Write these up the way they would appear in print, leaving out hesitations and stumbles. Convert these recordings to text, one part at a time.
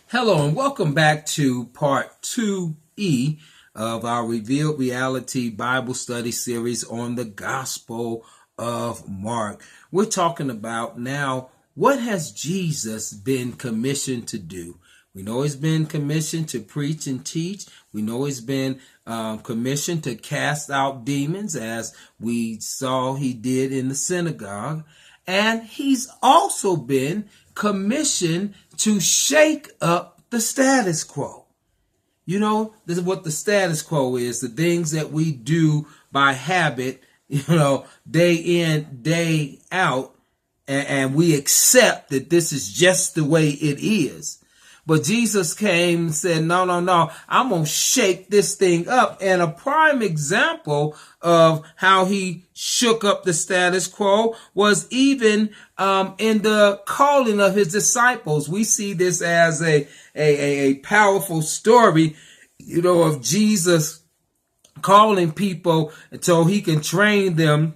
Hello and welcome back to part 2E of our Revealed Reality Bible Study series on the Gospel of Mark. We're talking about now, what has Jesus been commissioned to do? We know he's been commissioned to preach and teach. We know he's been commissioned to cast out demons, as we saw he did in the synagogue. And he's also been commissioned to shake up the status quo. You know, this is what the status quo is, the things that we do by habit, day in, day out, and we accept that this is just the way it is. But Jesus came and said, no, I'm going to shake this thing up. And a prime example of how he shook up the status quo was even in the calling of his disciples. We see this as a powerful story, of Jesus calling people so he can train them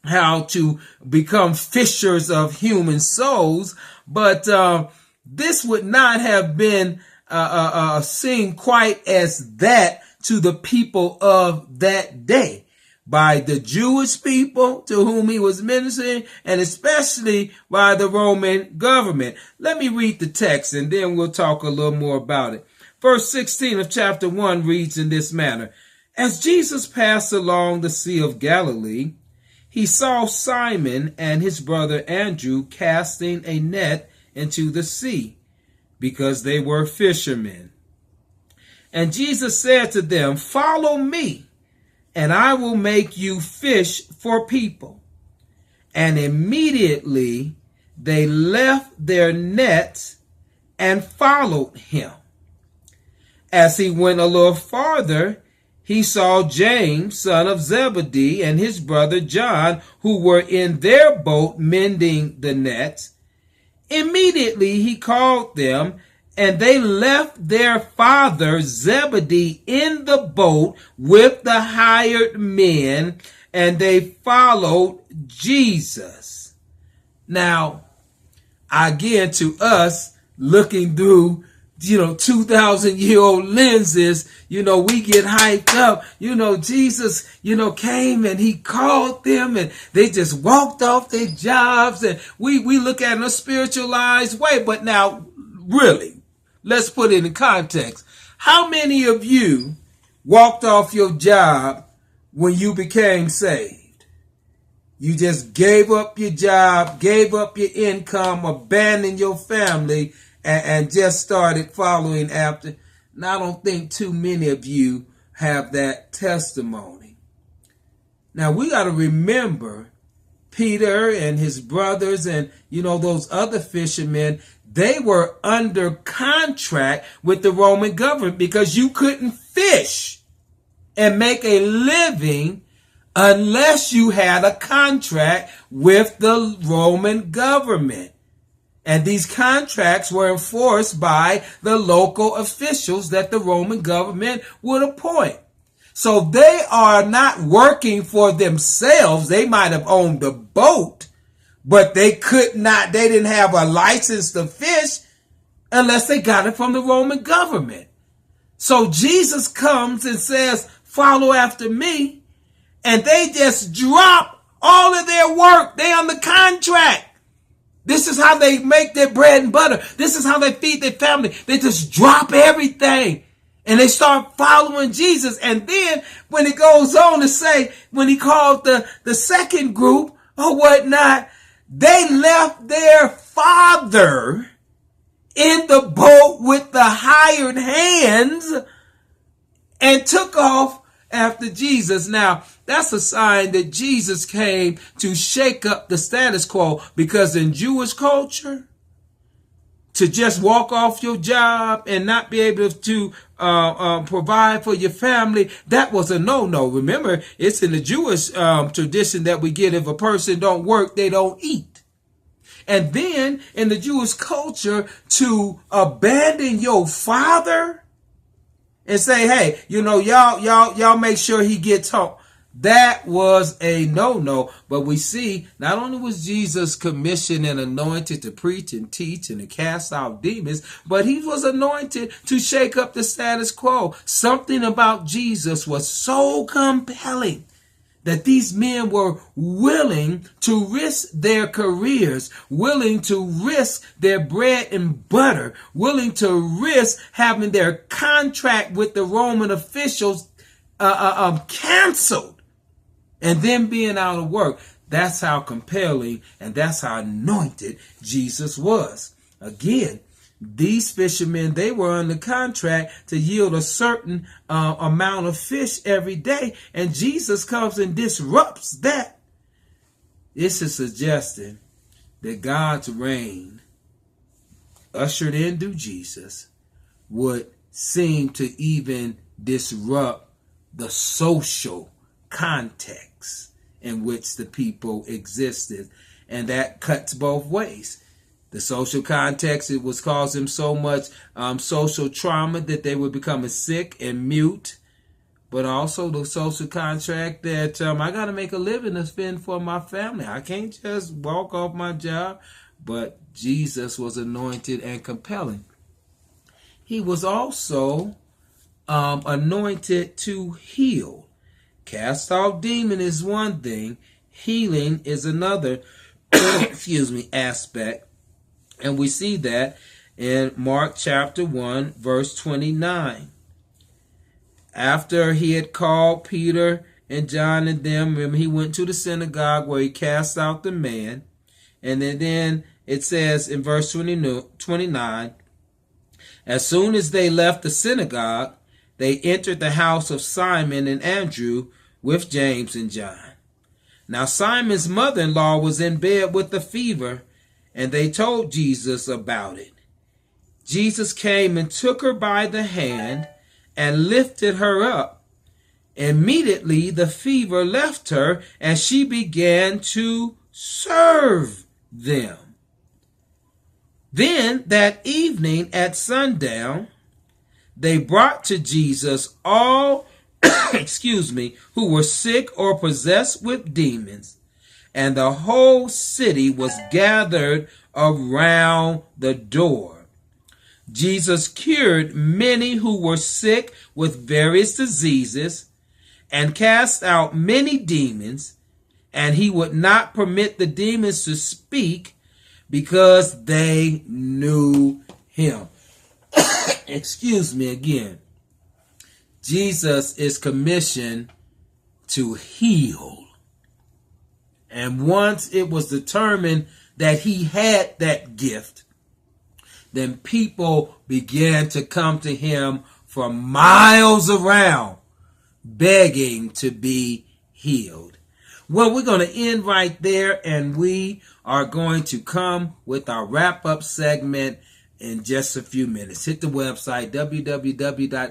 how to become fishers of human souls. But this would not have been seen quite as that to the people of that day by the Jewish people to whom he was ministering, and especially by the Roman government. Let me read the text and then we'll talk a little more about it. Verse 16 of chapter 1 reads in this manner: As Jesus passed along the Sea of Galilee, he saw Simon and his brother Andrew casting a net into the sea, because they were fishermen. And Jesus said to them, Follow me, and I will make you fish for people. And immediately they left their nets and followed him. As he went a little farther, he saw James, son of Zebedee, and his brother John, who were in their boat mending the nets. Immediately he called them, and they left their father Zebedee in the boat with the hired men, and they followed Jesus. Now, again, to us, looking through 2,000-year-old lenses, we get hyped up. Jesus, came and he called them and they just walked off their jobs, and we look at it in a spiritualized way. But now, really, let's put it in context. How many of you walked off your job when you became saved? You just gave up your job, gave up your income, abandoned your family, and just started following after. And I don't think too many of you have that testimony. Now, we got to remember Peter and his brothers and, those other fishermen, they were under contract with the Roman government, because you couldn't fish and make a living unless you had a contract with the Roman government. And these contracts were enforced by the local officials that the Roman government would appoint. So they are not working for themselves. They might have owned the boat, but they didn't have a license to fish unless they got it from the Roman government. So Jesus comes and says, Follow after me. And they just drop all of their work. They on the contract. This is how they make their bread and butter. This is how they feed their family. They just drop everything and they start following Jesus. And then when it goes on to say, when he called the second group or whatnot, they left their father in the boat with the hired hands and took off after Jesus. Now, that's a sign that Jesus came to shake up the status quo, because in Jewish culture, to just walk off your job and not be able to provide for your family, that was a no-no. Remember, it's in the Jewish tradition that we get, if a person don't work, they don't eat. And then in the Jewish culture, to abandon your father and say, hey, y'all make sure he gets home. That was a no-no. But we see not only was Jesus commissioned and anointed to preach and teach and to cast out demons, but he was anointed to shake up the status quo. Something about Jesus was so compelling that these men were willing to risk their careers, willing to risk their bread and butter, willing to risk having their contract with the Roman officials canceled, and then being out of work. That's how compelling and that's how anointed Jesus was. Again, these fishermen, they were under contract to yield a certain amount of fish every day, and Jesus comes and disrupts that. This is suggesting that God's reign, ushered in through Jesus, would seem to even disrupt the social context in which the people existed. And that cuts both ways. The social context, it was causing so much social trauma that they were becoming sick and mute. But also the social contract that I got to make a living to spend for my family. I can't just walk off my job. But Jesus was anointed and compelling. He was also anointed to heal. Cast out demon is one thing. Healing is another aspect. And we see that in Mark chapter 1, verse 29. After he had called Peter and John and them, remember, he went to the synagogue where he cast out the man. And then it says in verse 29, as soon as they left the synagogue, they entered the house of Simon and Andrew with James and John. Now Simon's mother-in-law was in bed with a fever, and they told Jesus about it. Jesus came and took her by the hand and lifted her up. Immediately the fever left her, and she began to serve them. Then that evening at sundown, they brought to Jesus all who were sick or possessed with demons, and the whole city was gathered around the door. Jesus cured many who were sick with various diseases and cast out many demons, and he would not permit the demons to speak because they knew him. Excuse me again. Jesus is commissioned to heal. And once it was determined that he had that gift, then people began to come to him from miles around, begging to be healed. Well, we're going to end right there, and we are going to come with our wrap-up segment in just a few minutes. Hit the website, www.wtfo.biz.